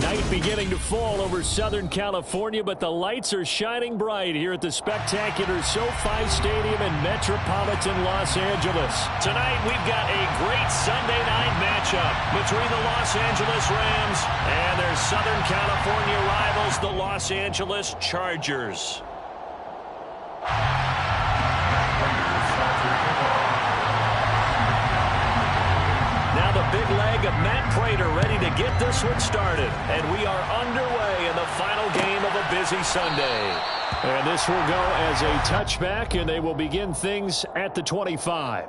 Night beginning to fall over Southern California, but the lights are shining bright here at the spectacular SoFi Stadium in metropolitan Los Angeles. Tonight, we've got a great Sunday night matchup between the Los Angeles Rams and their Southern California rivals, the Los Angeles Chargers. Now the big leg of Matt Prater ready to get this one started. And we are underway in the final game of a busy Sunday. And this will go as a touchback, and they will begin things at the 25.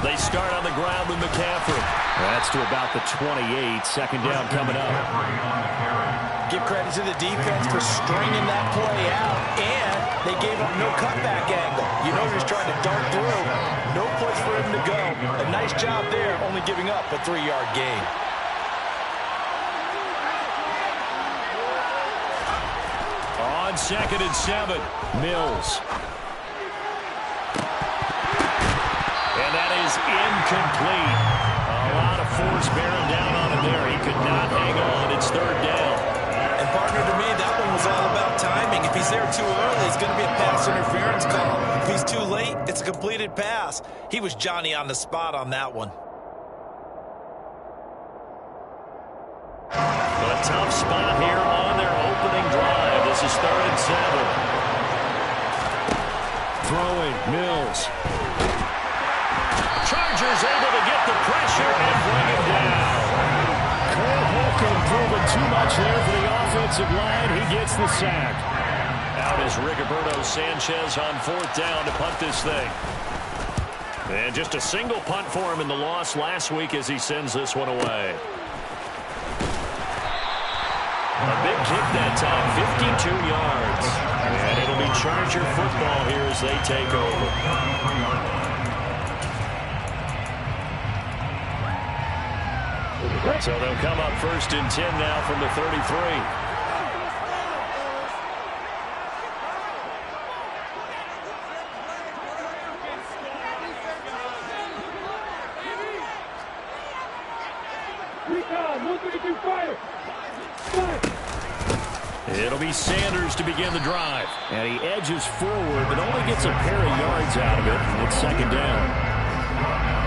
They start on the ground with McCaffrey. That's to about the 28. Second down coming up. Give credit to the defense for stringing that play out, and they gave up no cutback angle. You know he's trying to dart through. No place for him to go. A nice job there, only giving up a 3-yard gain. On 2nd and 7, Mills. And that is incomplete. A lot of force bearing down on him there. He could not hang on. It's 3rd down. And partner, to me, that one was all about timing. If he's there too early, it's going to be a pass interference call. If he's too late, it's a completed pass. He was Johnny on the spot on that one. A tough spot here on their opening drive. This is 3rd and 7. Throwing, Mills. Chargers able to get the pressure and bring him down. Cole Holcomb proving too much there for the offensive line. He gets the sack. Out is Rigoberto Sanchez on 4th down to punt this thing. And just a single punt for him in the loss last week as he sends this one away. A big kick that time, 52 yards. And it'll be Charger football here as they take over. So they'll come up 1st and 10 now from the 33. It'll be Sanders to begin the drive. And he edges forward, but only gets a pair of yards out of it. And it's 2nd down.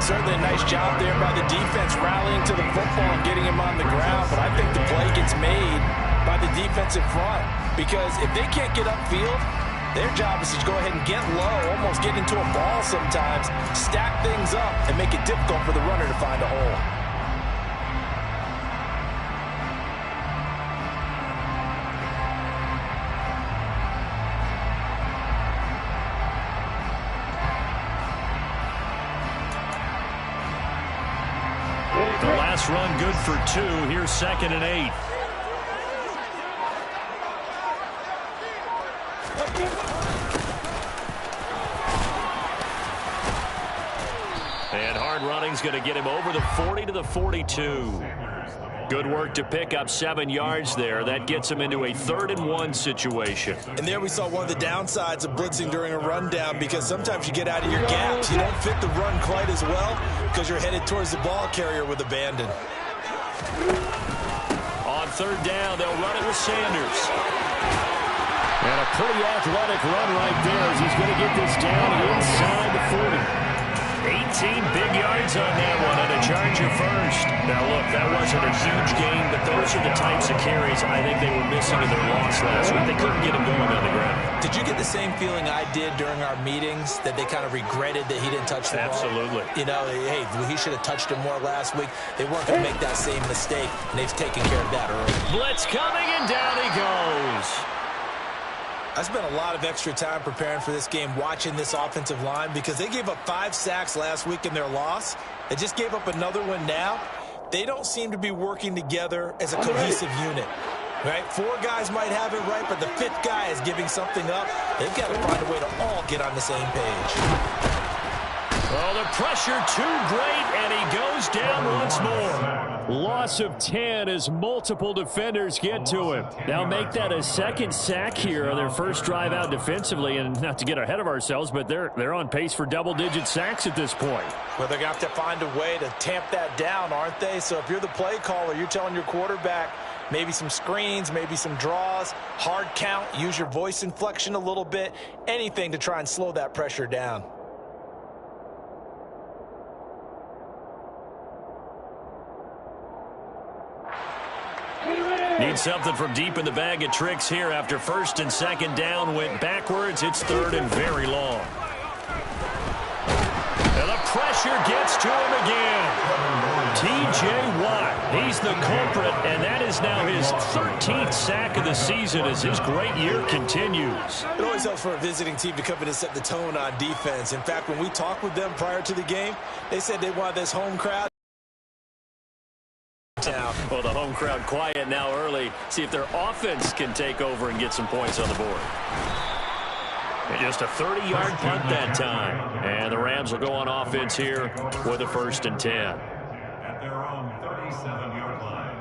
Certainly a nice job there by the defense rallying to the football and getting him on the ground. But I think the play gets made by the defensive front. Because if they can't get upfield, their job is to go ahead and get low, almost get into a ball sometimes, stack things up, and make it difficult for the runner to find a hole. Run good for 2. Here's 2nd and 8. And hard running's going to get him over the 40 to the 42. Good work to pick up 7 yards there. That gets him into a 3rd and 1 situation. And there we saw one of the downsides of blitzing during a rundown, because sometimes you get out of your gaps. You don't fit the run quite as well because you're headed towards the ball carrier with abandon. On 3rd down, they'll run it with Sanders. And a pretty athletic run right there as he's going to get this down inside the 40. 18 big yards on that one, and a Charger first. Now, look, that wasn't a huge gain, but those are the types of carries I think they were missing in their loss last week. They couldn't get him going on the ground. Did you get the same feeling I did during our meetings, that they kind of regretted that he didn't touch the ball? Absolutely. You know, hey, he should have touched him more last week. They weren't going to make that same mistake, and they've taken care of that early. Blitz coming, and down he goes. I spent a lot of extra time preparing for this game, watching this offensive line, because they gave up 5 sacks last week in their loss. They just gave up another one now. They don't seem to be working together as a cohesive unit. Right? 4 guys might have it right, but the 5th guy is giving something up. They've got to find a way to all get on the same page. Oh, the pressure too great, and he goes down once more. Loss of 10 as multiple defenders get to him. They'll make that a second sack here on their first drive out defensively, and not to get ahead of ourselves, but they're on pace for double-digit sacks at this point. Well, they're going to have to find a way to tamp that down, aren't they? So if you're the play caller, you're telling your quarterback, maybe some screens, maybe some draws, hard count, use your voice inflection a little bit, anything to try and slow that pressure down. Need something from deep in the bag of tricks here after first and second down went backwards. It's third and very long. And the pressure gets to him again. T.J. Watt, he's the culprit, and that is now his 13th sack of the season as his great year continues. It always helps for a visiting team to come in and set the tone on defense. In fact, when we talked with them prior to the game, they said they wanted this home crowd. Well, the home crowd quiet now early. See if their offense can take over and get some points on the board. And just a 30-yard punt that time. And the Rams will go on offense here with a 1st and 10. At their own 37-yard line.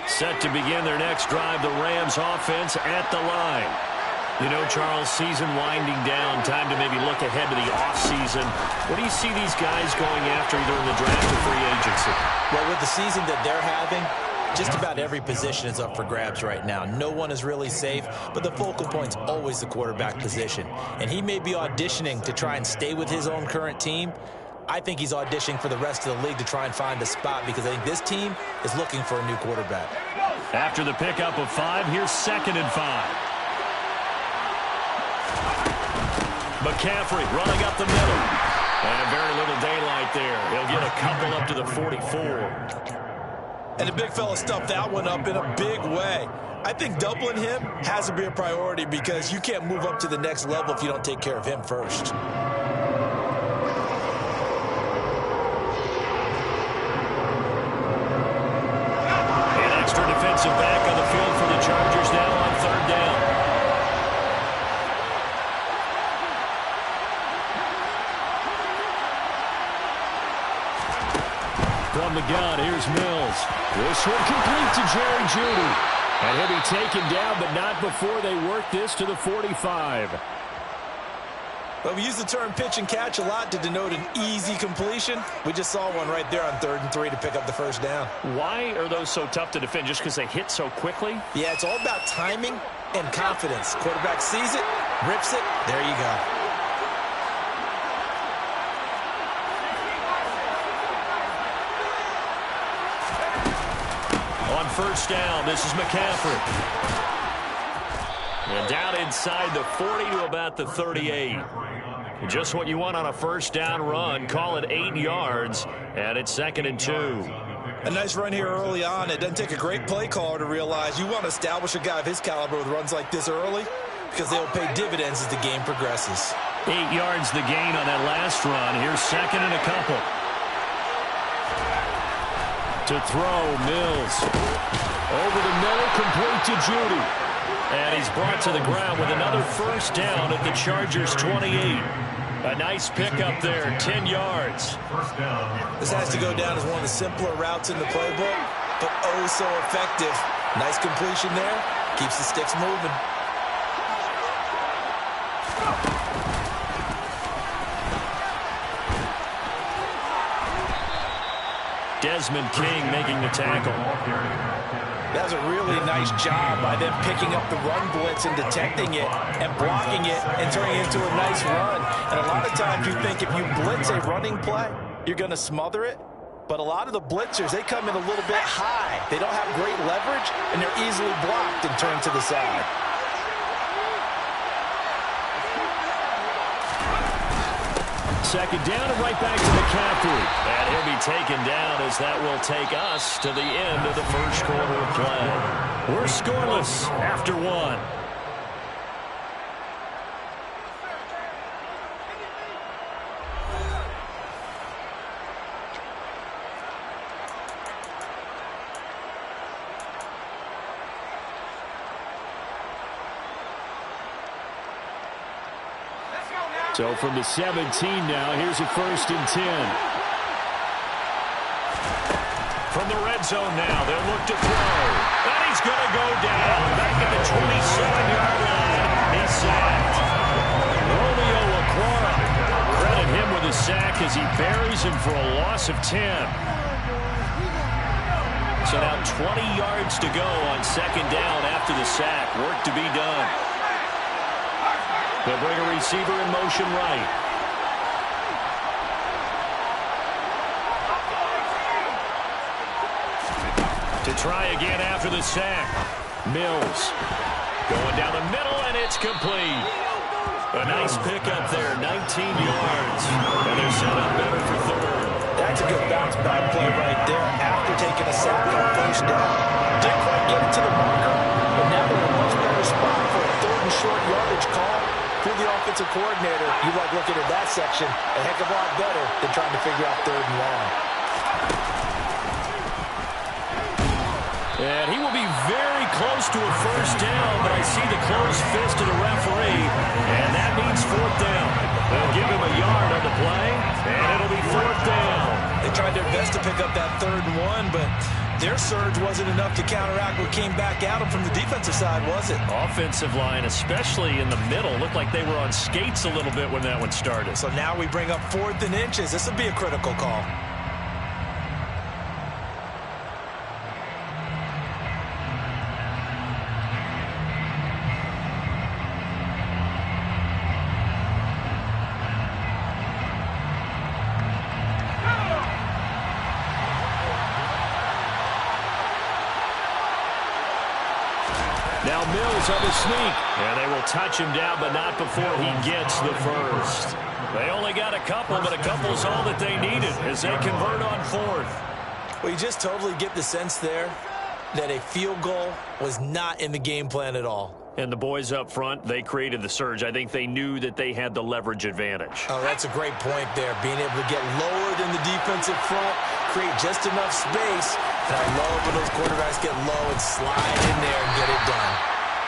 Set to begin their next drive, the Rams offense at the line. You know, Charles, season winding down, time to maybe look ahead to the offseason. What do you see these guys going after either in the draft or free agency? Well, with the season that they're having, just about every position is up for grabs right now. No one is really safe, but the focal point's always the quarterback position. And he may be auditioning to try and stay with his own current team. I think he's auditioning for the rest of the league to try and find a spot because I think this team is looking for a new quarterback. After the pickup of 5, here's 2nd and 5. McCaffrey running up the middle. And very little daylight there. He'll get a couple up to the 44. And the big fella stuffed that one up in a big way. I think doubling him has to be a priority because you can't move up to the next level if you don't take care of him first. An extra defensive back on the field for the Chargers now on 3rd down. From the gun, here's Mills. This one complete to Jerry Jeudy. And he'll be taken down, but not before they work this to the 45. Well, we use the term pitch and catch a lot to denote an easy completion. We just saw one right there on 3rd and 3 to pick up the 1st down. Why are those so tough to defend? Just because they hit so quickly? Yeah, it's all about timing and confidence. Quarterback sees it, rips it, there you go. On 1st down, this is McCaffrey. And down inside the 40 to about the 38. Just what you want on a 1st down run. Call it 8 yards, and it's 2nd and 2. A nice run here early on. It doesn't take a great play caller to realize you want to establish a guy of his caliber with runs like this early because they'll pay dividends as the game progresses. 8 yards the gain on that last run. Here's 2nd and a couple. To throw, Mills. Over the middle, complete to Jeudy. And he's brought to the ground with another 1st down at the Chargers' 28. A nice pickup there, 10 yards. This has to go down as one of the simpler routes in the playbook, but oh so effective. Nice completion there, keeps the sticks moving. Desmond King making the tackle. That was a really nice job by them picking up the run blitz and detecting it and blocking it and turning it into a nice run. And a lot of times you think if you blitz a running play, you're going to smother it. But a lot of the blitzers, they come in a little bit high. They don't have great leverage, and they're easily blocked and turned to the side. Second down and right back to McCaffrey. And he'll be taken down as that will take us to the end of the 1st quarter of play. We're scoreless after 1. So from the 17 now, here's a 1st and 10. From the red zone now, they'll look to throw. And he's going to go down. Back at the 27-yard line. He's sacked. Romeo Okwara. Credit him with a sack as he buries him for a loss of 10. So now 20 yards to go on 2nd down after the sack. Work to be done. They'll bring a receiver in motion right. To try again after the sack. Mills going down the middle, and it's complete. A nice pickup there, 19 yards. And they're set up better for 3rd. That's a good bounce back play right there after taking a sack on 1st down. Didn't quite get it to the marker, but now they're in a much better spot for a 3rd and short yardage call. If you're the offensive coordinator, you like looking at that section a heck of a lot better than trying to figure out 3rd and long. And he will be very close to a 1st down, but I see the closed fist of the referee, and that means 4th down. They'll give him a yard on the play, and it'll be 4th down. They tried their best to pick up that 3rd and 1, but their surge wasn't enough to counteract what came back at them from the defensive side, was it? Offensive line, especially in the middle, looked like they were on skates a little bit when that one started. So now we bring up 4th and inches. This will be a critical call. Now Mills on the sneak, and they will touch him down, but not before he gets the 1st. They only got a couple, but a couple's all that they needed as they convert on 4th. Well, you just totally get the sense there that a field goal was not in the game plan at all. And the boys up front, they created the surge. I think they knew that they had the leverage advantage. Oh, that's a great point there. Being able to get lower than the defensive front, create just enough space. And I love when those quarterbacks get low and slide in there and get it done.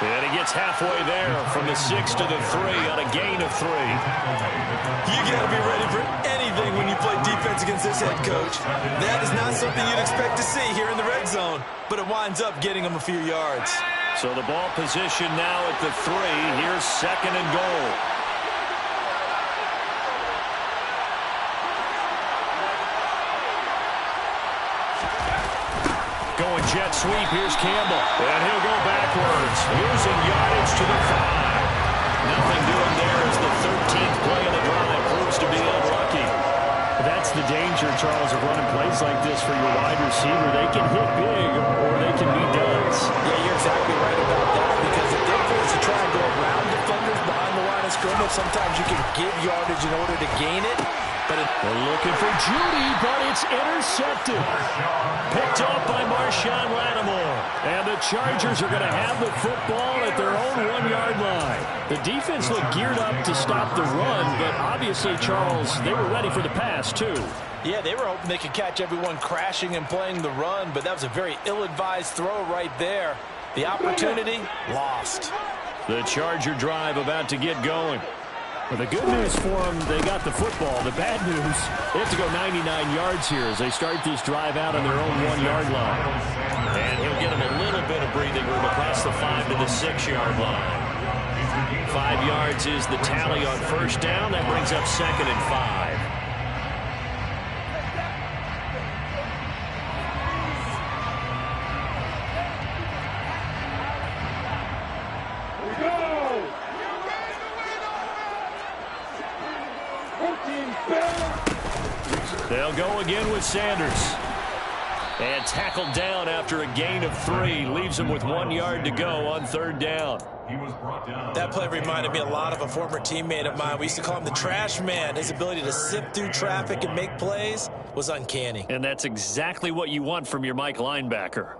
And he gets halfway there from the 6 to the 3 on a gain of 3. You got to be ready for anything when you play defense against this head coach. That is not something you'd expect to see here in the red zone, but it winds up getting them a few yards. So the ball position now at the 3. Here's 2nd and goal. Going jet sweep. Here's Campbell. And he'll go backwards. Losing yardage to the 5. Nothing doing there as the 13th play of the drive proves to be unlucky. That's the danger, Charles, of running plays like this for your wide receiver. They can hit big or they can be duds. Yeah, you're exactly right about that, because if they're forced to try and go around defenders behind the line of scrimmage, sometimes you can give yardage in order to gain it. But they're looking for Judy, but it's intercepted. Picked up by Marshawn Lattimore. And the Chargers are going to have the football at their own 1-yard line. The defense looked geared up to stop the run, but obviously, Charles, they were ready for the pass, too. Yeah, they were hoping they could catch everyone crashing and playing the run, but that was a very ill-advised throw right there. The opportunity, lost. The Charger drive about to get going. Well, the good news for them, they got the football. The bad news, they have to go 99 yards here as they start this drive out on their own 1-yard line. And he'll get them a little bit of breathing room across the 5 to the 6-yard line. 5 yards is the tally on 1st down. That brings up 2nd and 5. They'll go again with Sanders. And tackled down after a gain of 3. Leaves him with 1 yard to go on 3rd down. He was brought down. That play reminded me a lot of a former teammate of mine. We used to call him the trash man. His ability to sift through traffic and make plays was uncanny. And that's exactly what you want from your Mike linebacker.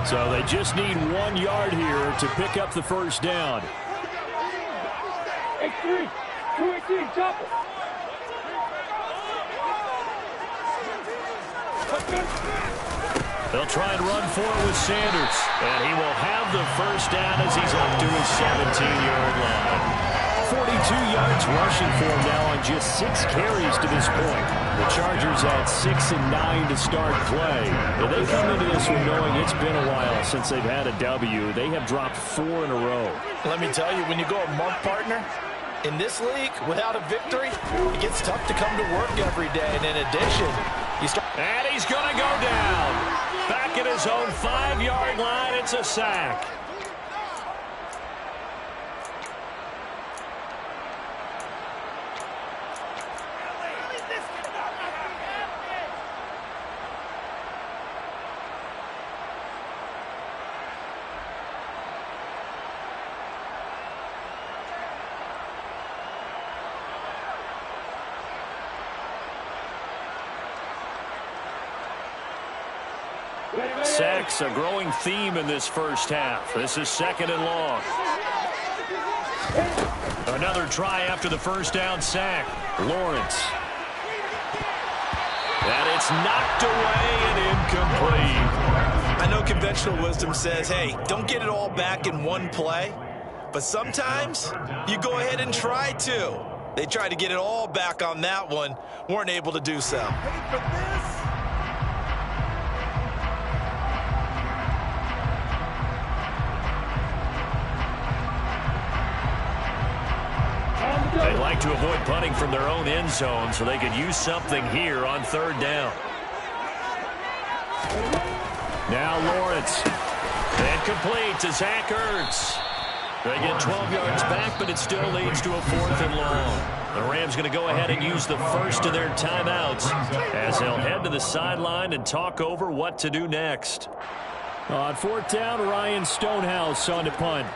So they just need 1 yard here to pick up the 1st down. They'll try and run for it with Sanders. And he will have the first down as he's up to his 17-yard line. 42 yards rushing for him now on just 6 carries to this point. The Chargers at 6 and 9 to start play. And they come into this one knowing it's been a while since they've had a W. They have dropped 4 in a row. Let me tell you, when you go a month, partner, in this league, without a victory, it gets tough to come to work every day. And in addition, you start... And he's going to go down. Back at his own 5-yard line, it's a sack. Sacks, a growing theme in this first half. This is 2nd and long. Another try after the first down sack. Lawrence. And it's knocked away and incomplete. I know conventional wisdom says, hey, don't get it all back in one play. But sometimes you go ahead and try to. They tried to get it all back on that one. Weren't able to do so. Hey, for this. They'd like to avoid punting from their own end zone so they could use something here on 3rd down. Now Lawrence. And complete to Zach Ertz. They get 12 yards back, but it still leads to a 4th and long. The Rams going to go ahead and use the first of their timeouts as they'll head to the sideline and talk over what to do next. On 4th down, Ryan Stonehouse on to punt.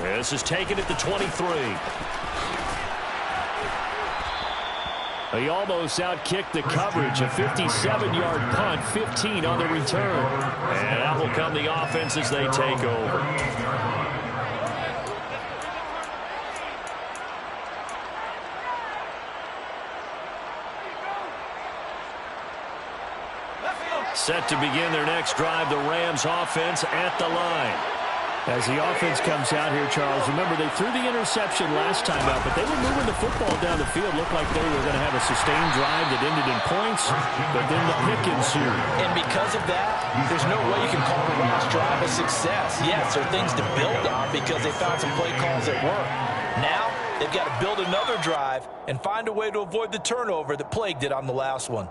This is taken at the 23. He almost outkicked the coverage. A 57-yard punt, 15 on the return. And that will come the offense as they take over. Set to begin their next drive, the Rams offense at the line. As the offense comes out here, Charles, remember they threw the interception last time out, but they were moving the football down the field. Looked like they were going to have a sustained drive that ended in points, but then the pick ensued. And because of that, there's no way you can call the last drive a success. Yes, there are things to build on because they found some play calls that work. Now, they've got to build another drive and find a way to avoid the turnover that plagued it on the last one.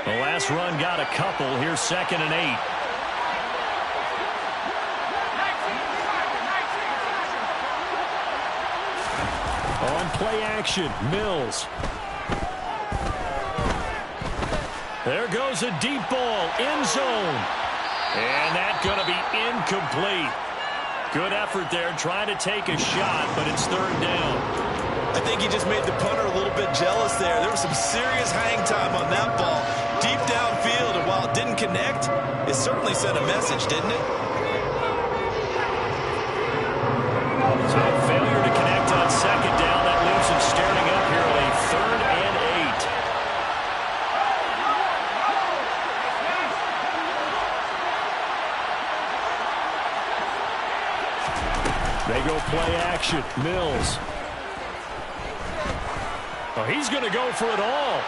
The last run got a couple. Here's 2nd and 8. On play action, Mills. There goes a deep ball, end zone. And that's going to be incomplete. Good effort there, trying to take a shot, but it's 3rd down. I think he just made the punter a little bit jealous there. There was some serious hang time on that ball. Deep downfield, and while it didn't connect, it certainly sent a message, didn't it? So failure to connect on 2nd down. That leaves him staring up here at a 3rd and 8. They go play action. Mills. Oh, he's going to go for it all.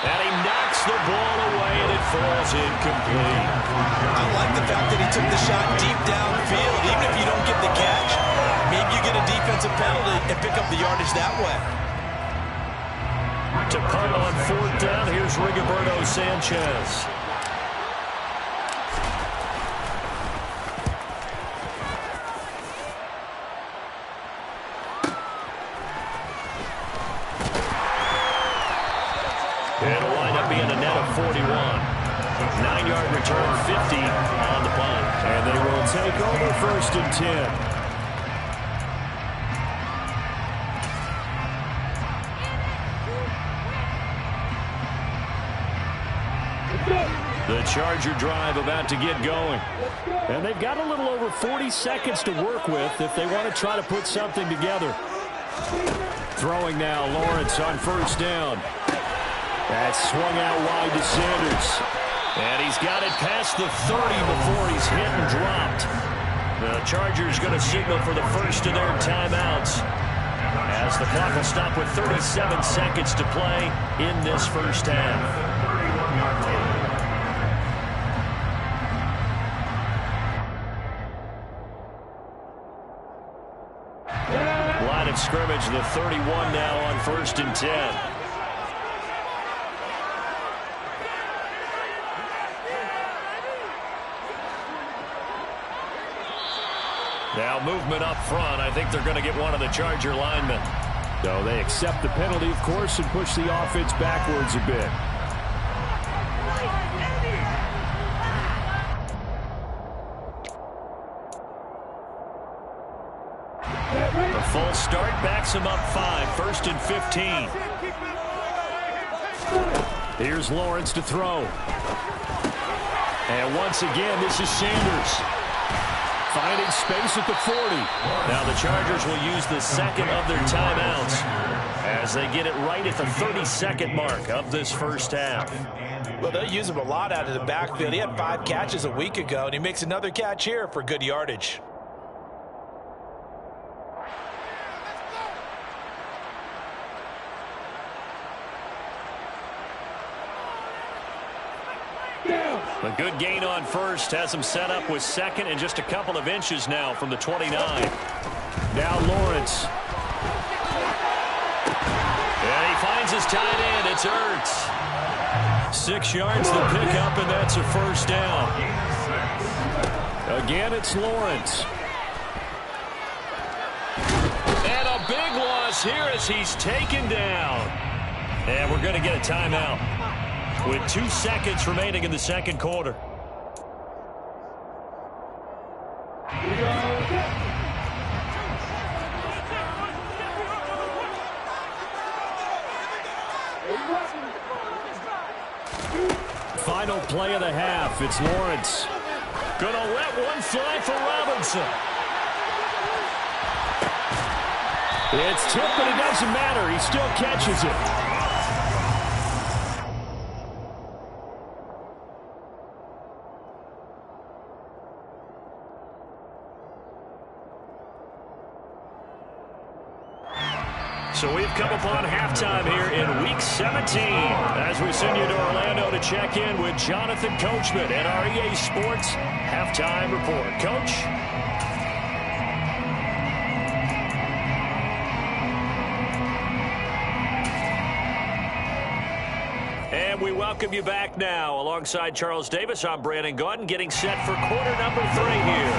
And he knocks the ball away, and it falls incomplete. I like the fact that he took the shot deep downfield. Even if you don't get the catch, maybe you get a defensive penalty and pick up the yardage that way. To punt on 4th down, here's Rigoberto Sanchez. It'll wind up being a net of 41. 9-yard return, 50 on the punt. And they will take over 1st and 10. The Charger drive about to get going. And they've got a little over 40 seconds to work with if they want to try to put something together. Throwing now, Lawrence on first down. That's swung out wide to Sanders. And he's got it past the 30 before he's hit and dropped. The Chargers going to signal for the first of their timeouts, as the clock will stop with 37 seconds to play in this first half. Line of scrimmage, the 31 now on 1st and 10. Now movement up front. I think they're going to get one of the Charger linemen. No, they accept the penalty, of course, and push the offense backwards a bit. The full start backs him up 5, 1st and 15. Here's Lawrence to throw. And once again, this is Sanders. Finding space at the 40. Now the Chargers will use the second of their timeouts as they get it right at the 30-second mark of this first half. Well, they'll use him a lot out of the backfield. He had 5 catches a week ago, and he makes another catch here for good yardage. A good gain on first has him set up with second and just a couple of inches now from the 29. Now Lawrence. And he finds his tight end. It's Ertz. 6 yards to pick up, and that's a first down. Again, it's Lawrence. And a big loss here as he's taken down. And we're going to get a timeout with 2 seconds remaining in the second quarter. Final play of the half. It's Lawrence. Gonna let one fly for Robinson. It's tipped, but it doesn't matter. He still catches it. So we've come upon halftime here in Week 17 as we send you to Orlando to check in with Jonathan Coachman at our EA Sports Halftime Report. Coach? And we welcome you back now. Alongside Charles Davis, I'm Brandon Gaudin, getting set for quarter number 3 here.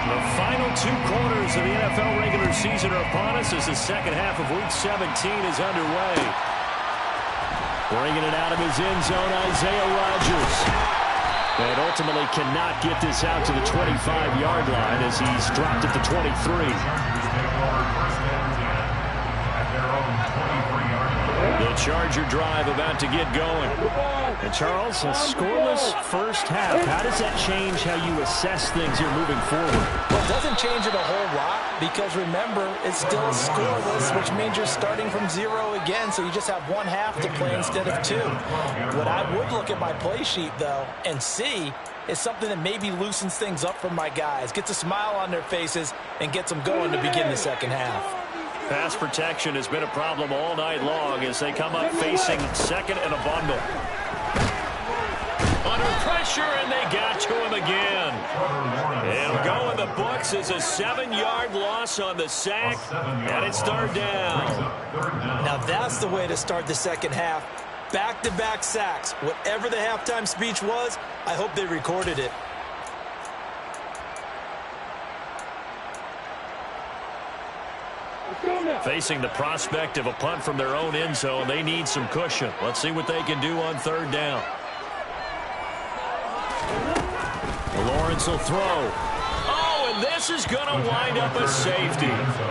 The final 2 quarters of the NFL regular season are upon us as the second half of Week 17 is underway. Bringing it out of his end zone, Isaiah Rodgers. And ultimately cannot get this out to the 25-yard line as he's dropped at the 23. The Charger drive about to get going. And Charles, a scoreless first half. How does that change how you assess things here moving forward? Well, it doesn't change it a whole lot because, remember, it's still scoreless, which means you're starting from 0 again, so you just have 1 half to play instead of 2. What I would look at my play sheet, though, and see is something that maybe loosens things up for my guys, gets a smile on their faces, and gets them going to begin the second half. Pass protection has been a problem all night long as they come up facing second and a bundle. Under pressure, and they got to him again. It'll go in the books as a 7-yard loss on the sack, and it's 3rd down. Now that's the way to start the second half. Back-to-back sacks. Whatever the halftime speech was, I hope they recorded it. Facing the prospect of a punt from their own end zone, they need some cushion. Let's see what they can do on 3rd down. Lawrence will throw. Oh, and this this is going to wind up a safety.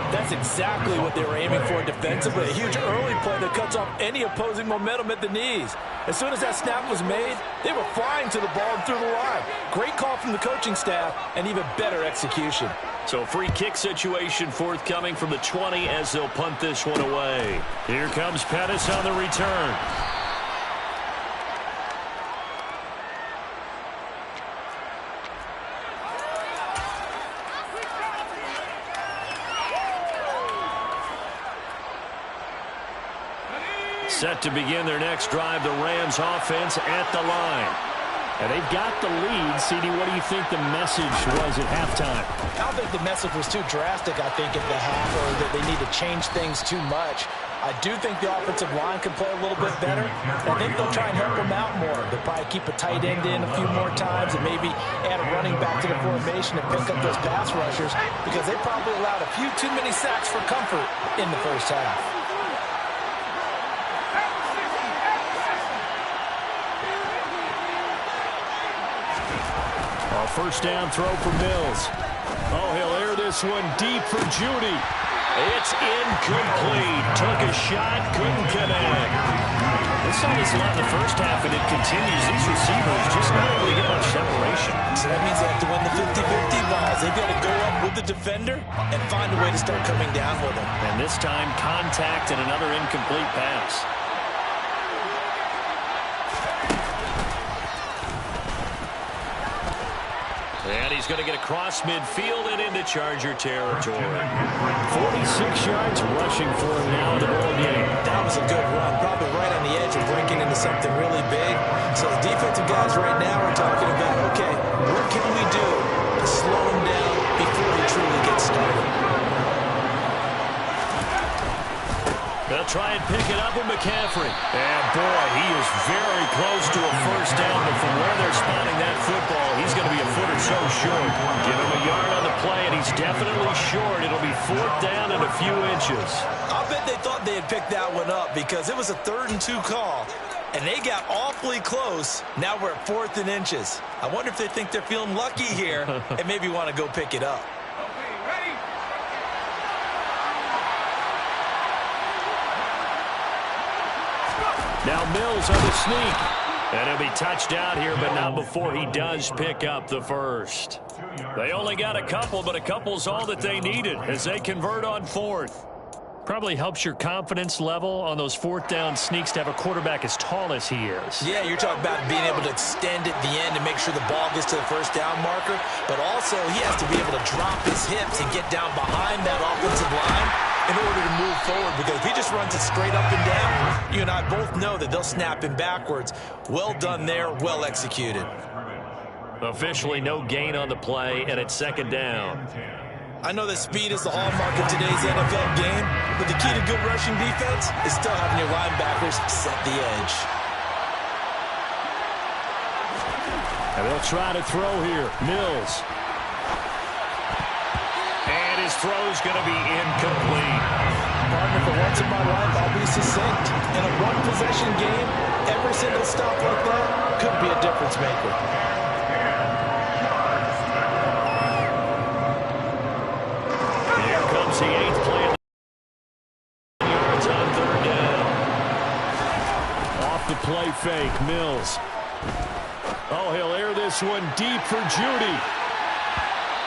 That's exactly what they were aiming for defensively. A huge early play that cuts off any opposing momentum at the knees. As soon as that snap was made, they were flying to the ball and through the line. Great call from the coaching staff and even better execution. So free kick situation forthcoming from the 20 as they'll punt this one away. Here comes Pettis on the return. Set to begin their next drive, the Rams offense at the line. And they've got the lead. CD, what do you think the message was at halftime? I don't think the message was too drastic, I think, at the half, or that they need to change things too much. I do think the offensive line can play a little bit better. I think they'll try and help them out more. They'll probably keep a tight end in a few more times and maybe add a running back to the formation and pick up those pass rushers because they probably allowed a few too many sacks for comfort in the first half. First down throw for Mills. Oh, he'll air this one deep for Judy. It's incomplete. Took a shot, couldn't connect. We saw this a lot in the first half, and it continues. These receivers just not able to get much separation. So that means they have to win the 50-50 balls. They've got to go up with the defender and find a way to start coming down with him. And this time, contact and another incomplete pass. And he's going to get across midfield and into Charger territory. 46 yards rushing for him now in the ball game. That was a good run, probably right on the edge of breaking into something really big. So the defensive guys right now are talking about, okay, what can we do to slow him down before he truly gets started? They'll try and pick it up with McCaffrey. And boy, he is very close to a first down, but from where they're spotting that football, he's going to be a foot or so short. Give him a yard on the play, and he's definitely short. It'll be fourth down and a few inches. I'll bet they thought they had picked that one up because it was a 3rd and 2 call, and they got awfully close. Now we're at 4th and inches. I wonder if they think they're feeling lucky here and maybe want to go pick it up. Now Mills on the sneak. And he'll be touched out here, but not before he does pick up the first. They only got a couple, but a couple's all that they needed as they convert on 4th. Probably helps your confidence level on those 4th down sneaks to have a quarterback as tall as he is. Yeah, you're talking about being able to extend at the end and make sure the ball gets to the first down marker, but also he has to be able to drop his hips and get down behind that offensive line in order to move forward, because if he just runs it straight up and down, you and I both know that they'll snap him backwards. Well done there, well executed. Officially no gain on the play, and it's 2nd down. I know that speed is the hallmark of today's NFL game, but the key to good rushing defense is still having your linebackers set the edge. And they'll try to throw here. Mills. And his throw's going to be incomplete. Partner, for once in my life, I'll be succinct. In a one-possession game, every single stop like that could be a difference maker. Here comes the 8th play. Yards on 3rd down. Off the play fake, Mills. Oh, he'll air this one deep for Judy.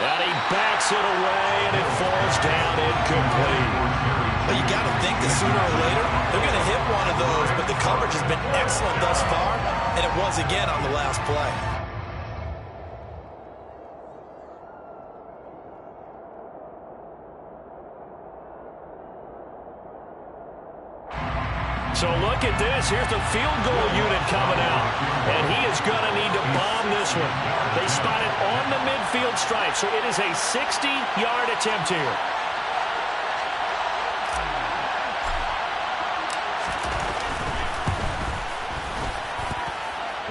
And he backs it away, and it falls down incomplete. But you got to think that sooner or later, they're going to hit one of those, but the coverage has been excellent thus far, and it was again on the last play. So look at this. Here's the field goal unit coming out. And he is going to need to bomb this one. They spot it on the midfield stripe, so it is a 60-yard attempt here.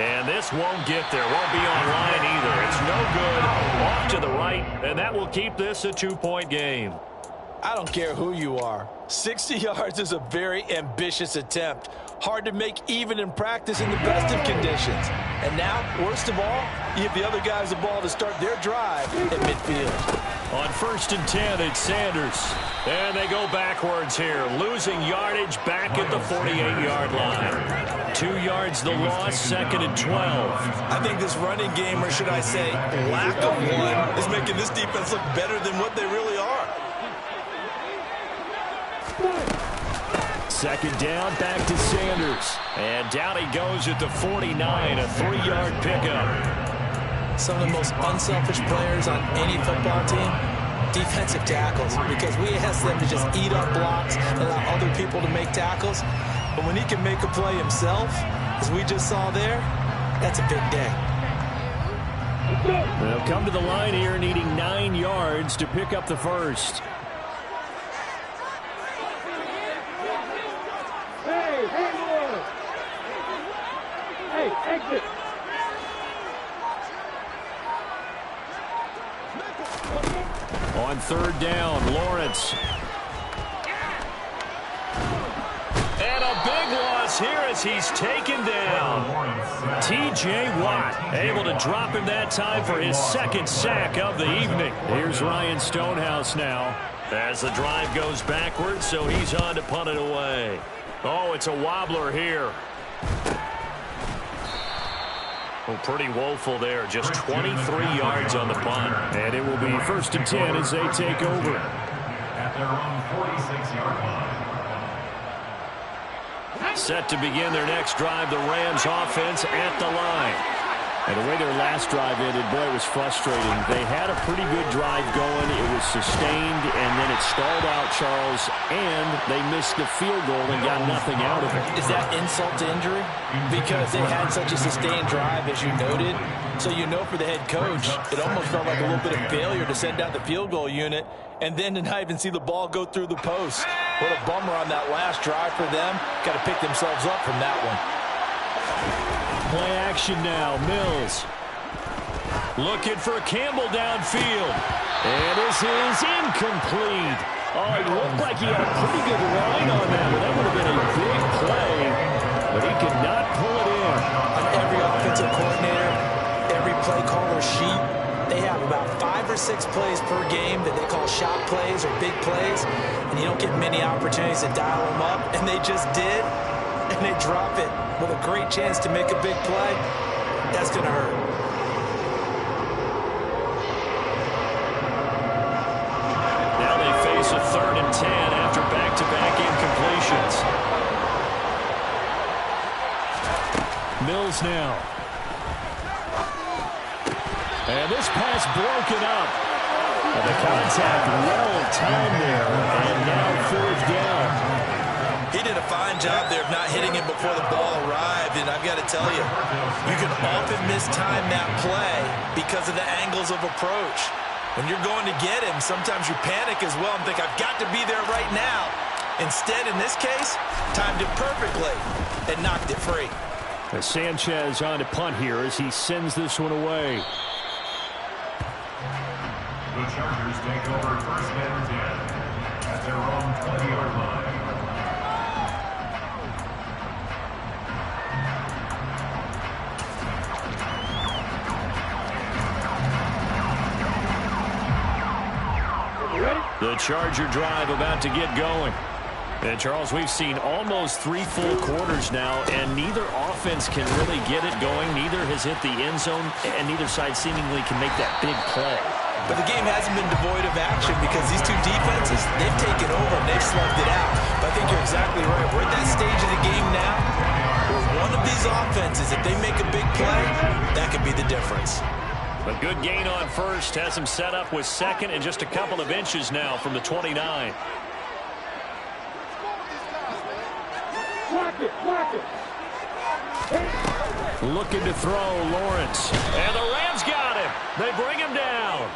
And this won't get there. Won't be on line either. It's no good. Off to the right, and that will keep this a 2-point game. I don't care who you are. 60 yards is a very ambitious attempt. Hard to make even in practice in the best of conditions. And now, worst of all, you give the other guys the ball to start their drive at midfield. On 1st and 10, it's Sanders. And they go backwards here, losing yardage back at the 48-yard line. 2 yards the loss, 2nd and 12. I think this running game, or should I say lack of one, is making this defense look better than what they really are. 2nd down, back to Sanders. And down he goes at the 49, a 3-yard pickup. Some of the most unselfish players on any football team, defensive tackles, because we ask them to just eat up blocks and allow other people to make tackles. But when he can make a play himself, as we just saw there, that's a big day. They'll come to the line here needing 9 yards to pick up the first. Hey, exit. On 3rd down, Lawrence. And a big loss here as he's taken down. T.J. Watt able to drop him that time for his 2nd sack of the evening. Here's Ryan Stonehouse now as the drive goes backwards, so he's on to punt it away. Oh, it's a wobbler here. Oh, pretty woeful there. Just 23 yards on the punt. And it will be 1st and 10 as they take over. At their own 46-yard line. Set to begin their next drive, the Rams offense at the line. And the way their last drive ended, boy, it was frustrating. They had a pretty good drive going. It was sustained, and then it stalled out, Charles, and they missed the field goal and got nothing out of it. Is that insult to injury? Because they had such a sustained drive, as you noted. So you know for the head coach, it almost felt like a little bit of failure to send out the field goal unit and then to not even see the ball go through the post. What a bummer on that last drive for them. Got to pick themselves up from that one. Play action now, Mills. Looking for Campbell downfield. And this is incomplete. Oh, it looked like he had a pretty good line on that, but that would have been a big play. But he could not pull it in. On every offensive coordinator, every play caller sheet, they have about 5 or 6 plays per game that they call shot plays or big plays. And you don't get many opportunities to dial them up. And they just did. And they drop it with a great chance to make a big play. That's going to hurt. Now they face a 3rd and 10 after back-to-back incompletions. Mills now. And this pass broken up. And the contact well timed there. And now 4th down. He did a fine job there of not hitting it before the ball arrived, and I've got to tell you, you can often mistime that play because of the angles of approach. When you're going to get him, sometimes you panic as well and think, I've got to be there right now. Instead, in this case, timed it perfectly and knocked it free. Sanchez on to punt here as he sends this one away. The Chargers take over 1st and 10 at their own 20-yard line. The Charger drive about to get going. And, Charles, we've seen almost 3 full quarters now, and neither offense can really get it going. Neither has hit the end zone, and neither side seemingly can make that big play. But the game hasn't been devoid of action because these two defenses, they've taken over and they've slugged it out. But I think you're exactly right. We're at that stage of the game now where one of these offenses, if they make a big play, that could be the difference. A good gain on 1st has him set up with 2nd and just a couple of inches now from the 29. Looking to throw, Lawrence. And the Rams got him. They bring him down.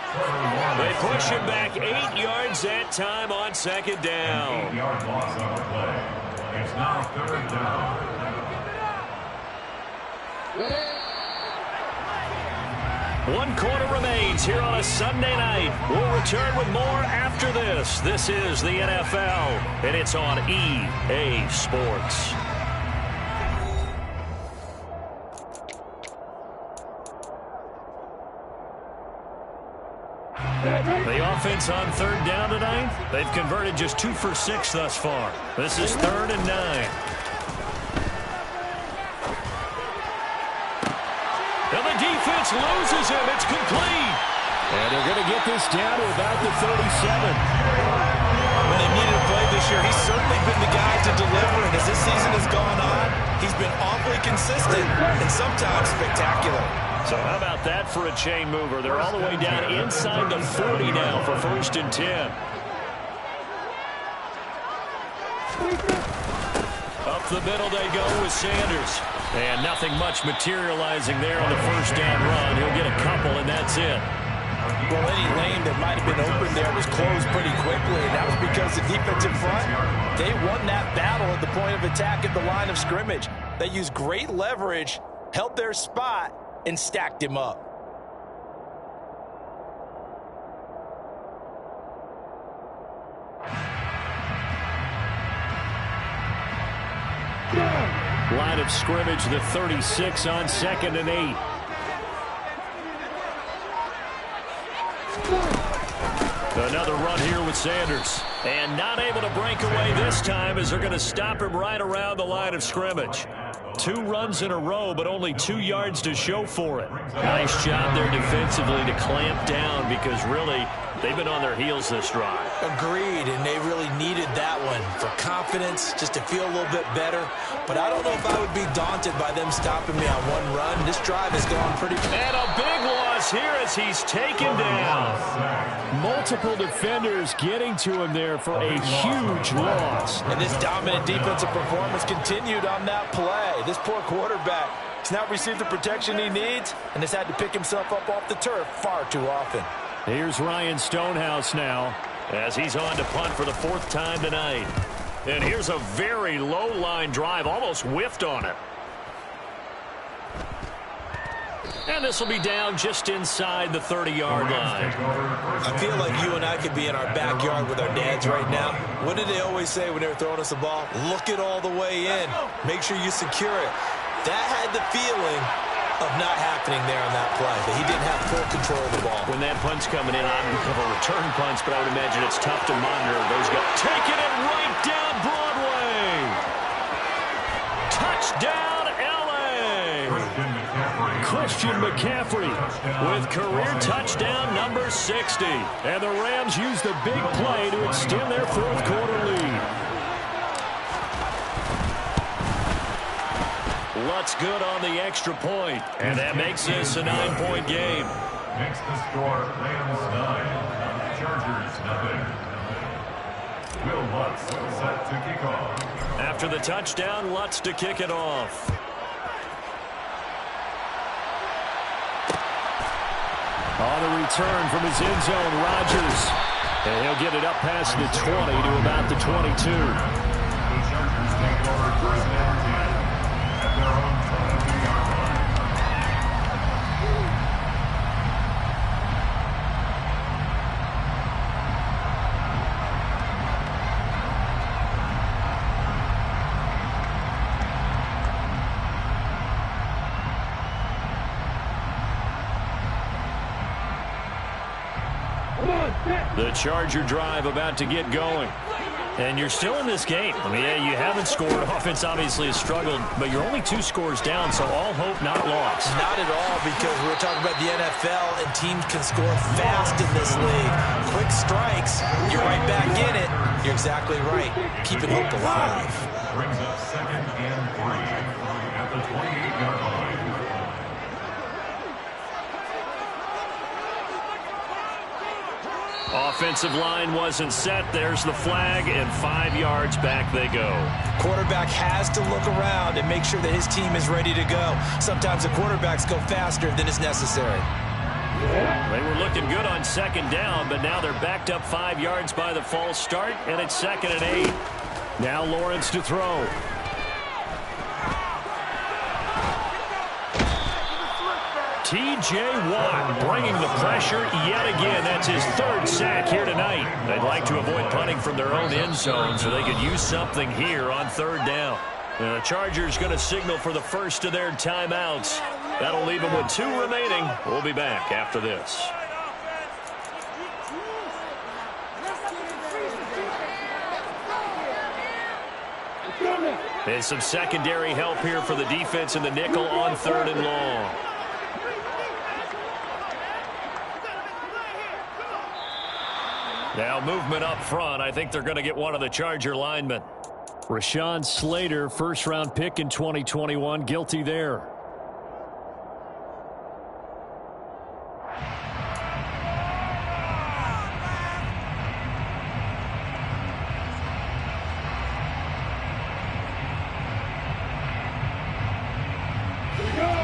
They push him back 8 yards that time on 2nd down. 8-yard loss on the play. It's now 3rd down. 1 quarter remains here on a Sunday night. We'll return with more after this. This is the NFL, and it's on EA Sports. The offense on 3rd down tonight, they've converted just 2 for 6 thus far. This is 3rd and 9. And the defense loses him. It's complete. And they're going to get this down to about the 37. When they needed a play this year, he's certainly been the guy to deliver. And as this season has gone on, he's been awfully consistent and sometimes spectacular. So how about that for a chain mover? They're all the way down inside the 40 now for 1st and 10. Up the middle they go with Sanders. And nothing much materializing there on the 1st down run. He'll get a couple, and that's it. Well, any lane that might have been open there was closed pretty quickly, and that was because the defensive front, they won that battle at the point of attack at the line of scrimmage. They used great leverage, held their spot, and stacked him up. Line of scrimmage, the 36 on 2nd and 8. Another run here with Sanders. And not able to break away this time as they're going to stop him right around the line of scrimmage. 2 runs in a row, but only 2 yards to show for it. Nice job there defensively to clamp down because really they've been on their heels this drive. Agreed, and they really needed that one for confidence, just to feel a little bit better. But I don't know if I would be daunted by them stopping me on 1 run. This drive has gone pretty... And a big loss here as he's taken down. Multiple defenders getting to him there for a huge loss. And this dominant defensive performance continued on that play. This poor quarterback has not received the protection he needs and has had to pick himself up off the turf far too often. Here's Ryan Stonehouse now as he's on to punt for the 4th time tonight. And here's a very low-line drive, almost whiffed on it. And this will be down just inside the 30-yard line. I feel like you and I could be in our backyard with our dads right now. What did they always say when they were throwing us the ball? Look it all the way in. Make sure you secure it. That had the feeling of not happening there on that play, that he didn't have full control of the ball. When that punt's coming in, I'm of a return punch, but I would imagine it's tough to monitor those guys. Taking it right down Broadway. Touchdown, L.A. Christian McCaffrey with career touchdown number 60. And the Rams use the big play to extend their 4th quarter lead. Lutz good on the extra point, and that makes this a 9-point game. Makes the score Rams 9, Chargers nothing. Will Lutz set to kick off. After the touchdown, Lutz to kick it off. On the return from his end zone, Rodgers. And he'll get it up past the 20 to about the 22. The Chargers take over 1st and 10 at their own 22-yard line. The Charger drive about to get going. And you're still in this game. I mean, yeah, you haven't scored. Offense obviously has struggled, but you're only 2 scores down, so all hope not lost. Not at all, because we're talking about the NFL, and teams can score fast in this league. Quick strikes, you're right back in it. You're exactly right. Keeping hope alive. Brings up 2nd and 3 at the 28-yard line. Offensive line wasn't set. There's the flag, and 5 yards back they go. Quarterback has to look around and make sure that his team is ready to go. Sometimes the quarterbacks go faster than is necessary. They were looking good on 2nd down, but now they're backed up 5 yards by the false start, and it's 2nd and 8. Now Lawrence to throw. T.J. Watt bringing the pressure yet again. That's his third sack here tonight. They'd like to avoid punting from their own end zone so they could use something here on third down. The Chargers going to signal for the first of their timeouts. That'll leave them with 2 remaining. We'll be back after this. And some secondary help here for the defense in the nickel on 3rd and long. Now movement up front. I think they're going to get one of the Charger linemen. Rashawn Slater, first-round pick in 2021, guilty there.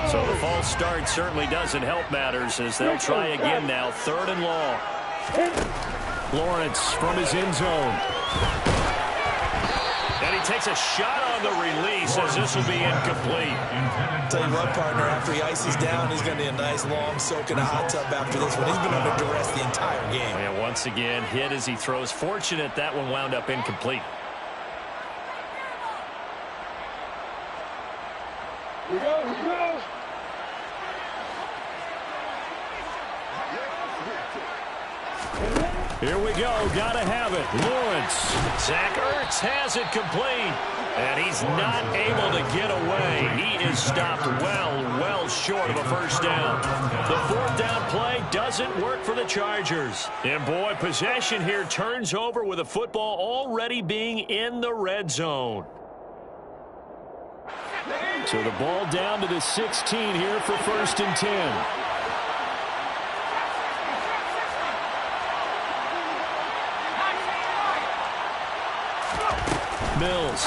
So the false start certainly doesn't help matters as they'll try again now. 3rd and long. Lawrence from his end zone. And he takes a shot on the release as this will be incomplete. Tell you what, partner, after he ices down, he's going to need a nice long soak in a hot tub after this one. He's been under duress the entire game. And once again, hit as he throws. Fortunate that one wound up incomplete. Here we go, here we go. Here we go. Gotta have it. Lawrence. Zach Ertz has it complete. And he's not able to get away. He is stopped well short of a first down. The 4th down play doesn't work for the Chargers. And boy, possession here turns over with the football already being in the red zone. So the ball down to the 16 here for 1st and 10. Mills.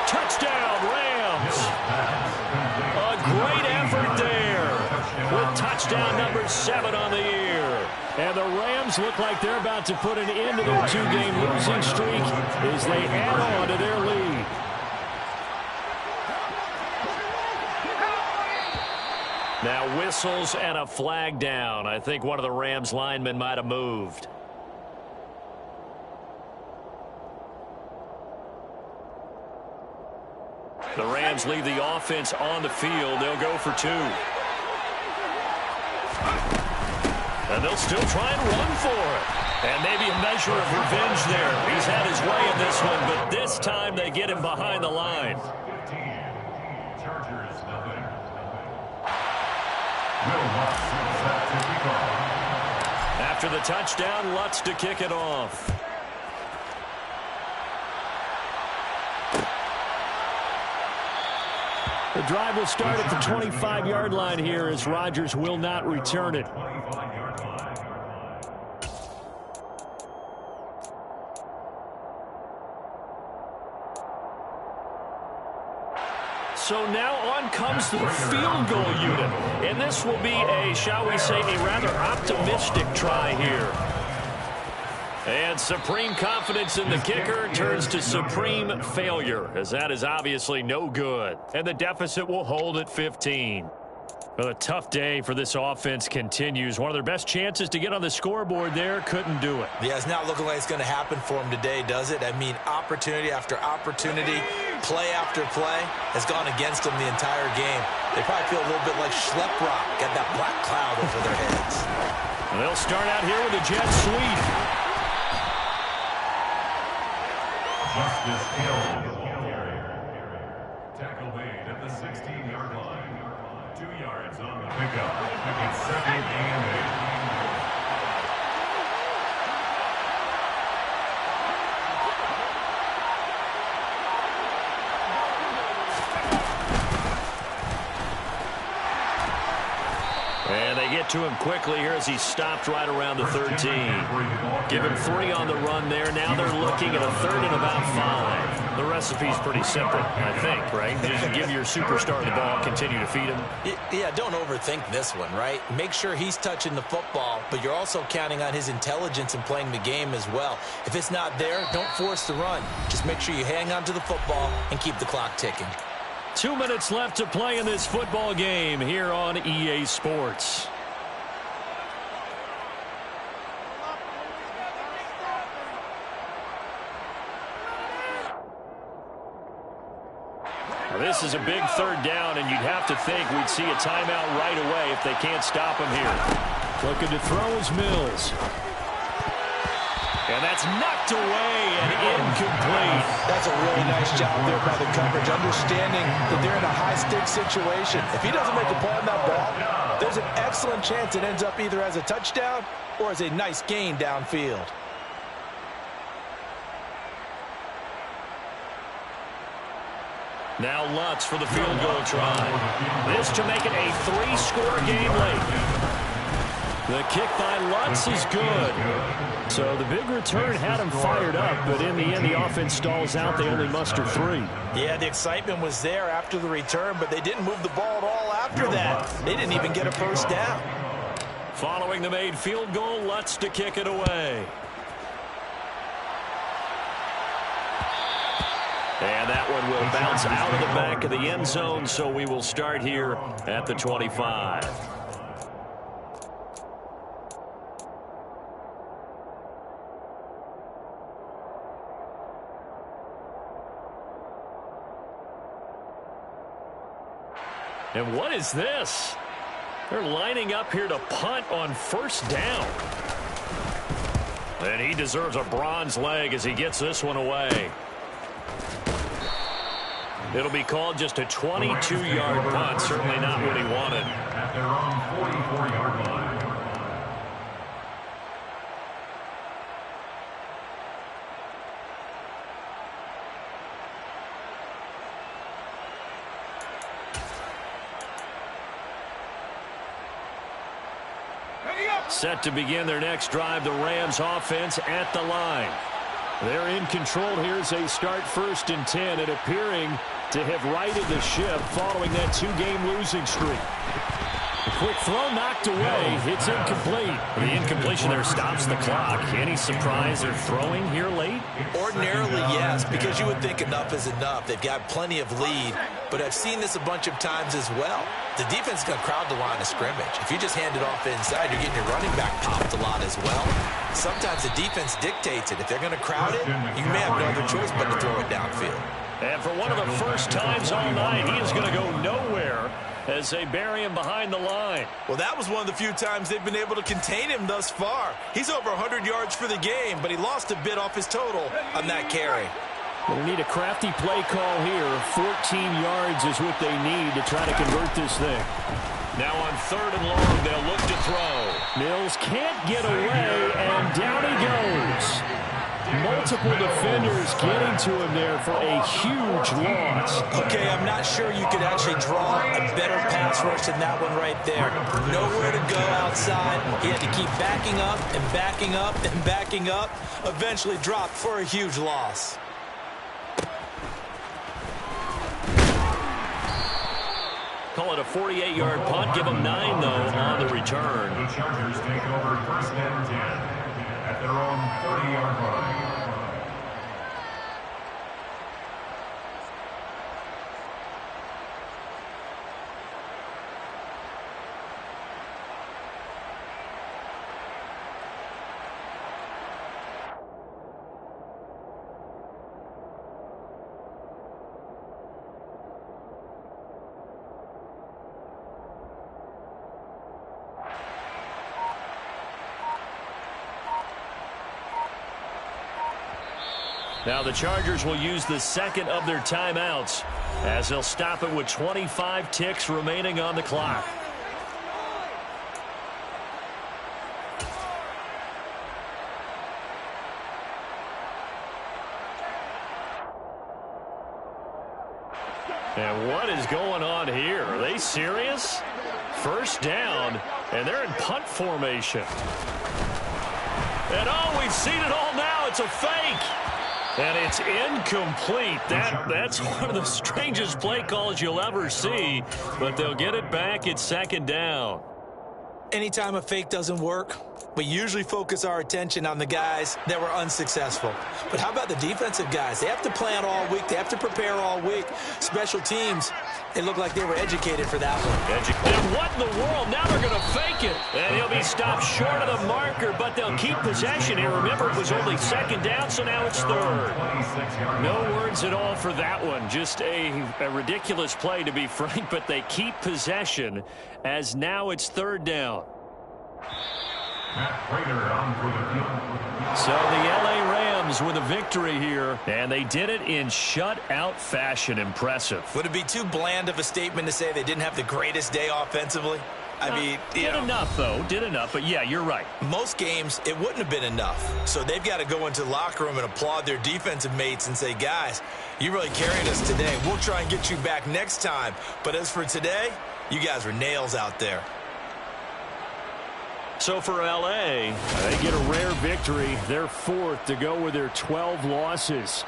Touchdown, Rams. A great effort there with touchdown number 7 on the year. And the Rams look like they're about to put an end to their 2-game losing streak as they add on to their lead. Now whistles and a flag down. I think one of the Rams linemen might have moved. The Rams leave the offense on the field. They'll go for 2. And they'll still try and run for it. And maybe a measure of revenge there. He's had his way in this one, but this time they get him behind the line. 15. Chargers, nothing. Will Lutz set to kick off. After the touchdown, Lutz to kick it off. The drive will start at the 25-yard line here as Rodgers will not return it. So now on comes the field goal unit. And this will be a, shall we say, a rather optimistic try here. And supreme confidence in the kicker turns to supreme failure, as that is obviously no good. And the deficit will hold at 15. Well, a tough day for this offense continues. One of their best chances to get on the scoreboard there, couldn't do it. Yeah, it's not looking like it's going to happen for them today, does it? I mean, opportunity after opportunity, play after play has gone against them the entire game. They probably feel a little bit like Schlep Rock, got that black cloud over their heads. And they'll start out here with a jet sweep. Justice Hill. Tackle made at the 16-yard line. 2 yards on the pickup. It's 2nd and 8. And they get to him quickly here as he stopped right around the 13. Give him 3 on the run there. Now they're looking at a 3rd and about 5. The recipe's pretty simple, I think, right? Just give your superstar the ball, continue to feed him. Yeah, don't overthink this one, right? Make sure he's touching the football, but you're also counting on his intelligence in playing the game as well. If it's not there, don't force the run. Just make sure you hang on to the football and keep the clock ticking. 2 minutes left to play in this football game here on EA Sports. This is a big third down, and you'd have to think we'd see a timeout right away if they can't stop him here. Looking to throw is Mills. And that's knocked away and incomplete. That's a really nice job there by the coverage, understanding that they're in a high-stakes situation. If he doesn't make a play on that ball, there's an excellent chance it ends up either as a touchdown or as a nice gain downfield. Now Lutz for the field goal try. This to make it a 3-score game late. The kick by Lutz is good. So the big return had him fired up, but in the end the offense stalls out. They only muster 3. Yeah, the excitement was there after the return, but they didn't move the ball at all after that. They didn't even get a first down. Following the made field goal, Lutz to kick it away. And that one will bounce out of the back of the end zone, so we will start here at the 25. And what is this? They're lining up here to punt on first down. And he deserves a bronze leg as he gets this one away. It'll be called just a 22-yard punt. Certainly not what he wanted. At their own 44-yard line. Set to begin their next drive, the Rams offense at the line. They're in control here as they start 1st and 10 and appearing to have righted the ship following that 2-game losing streak. A quick throw knocked away. It's incomplete. The incompletion there stops the clock. Any surprise they're throwing here late? Ordinarily, yes, because you would think enough is enough. They've got plenty of lead, but I've seen this a bunch of times as well. The defense is going to crowd the line of scrimmage. If you just hand it off inside, you're getting your running back popped a lot as well. Sometimes the defense dictates it. If they're going to crowd it, you may have no other choice but to throw it downfield. And for one of the first times all night, he is going to go nowhere as they bury him behind the line. Well, that was one of the few times they've been able to contain him thus far. He's over 100 yards for the game, but he lost a bit off his total on that carry. They'll need a crafty play call here. 14 yards is what they need to try to convert this thing. Now on 3rd and long, they'll look to throw. Mills can't get away, and down he goes. Multiple defenders getting to him there for a huge loss. Okay, I'm not sure you could actually draw a better pass rush than that one right there. Nowhere to go outside. He had to keep backing up and backing up and backing up. Eventually dropped for a huge loss. Call it a 48-yard punt. Give them 9, though, on the return. The Chargers take over 1st and 10 at their own 30-yard line. Now the Chargers will use the second of their timeouts as they'll stop it with 25 ticks remaining on the clock. And what is going on here? Are they serious? First down, and they're in punt formation. And oh, we've seen it all now. It's a fake. And it's incomplete. That's one of the strangest play calls you'll ever see. But they'll get it back at 2nd down. Anytime a fake doesn't work, we usually focus our attention on the guys that were unsuccessful. But how about the defensive guys? They have to plan all week. They have to prepare all week. Special teams, it looked like they were educated for that one. And what in the world? Now they're going to fake it. And he'll be stopped short of the marker, but they'll keep possession here. Remember, it was only second down, so now it's third. No words at all for that one. Just a ridiculous play, to be frank, but they keep possession as now it's third down. So the L.A. Rams with a victory here, and they did it in shutout fashion. Impressive. Would it be too bland of a statement to say they didn't have the greatest day offensively? I mean, did enough, though. Did enough, but yeah, you're right. Most games, it wouldn't have been enough. So they've got to go into the locker room and applaud their defensive mates and say, guys, you really carried us today. We'll try and get you back next time. But as for today, you guys were nails out there. So for L.A., they get a rare victory. They're fourth to go with their 12 losses.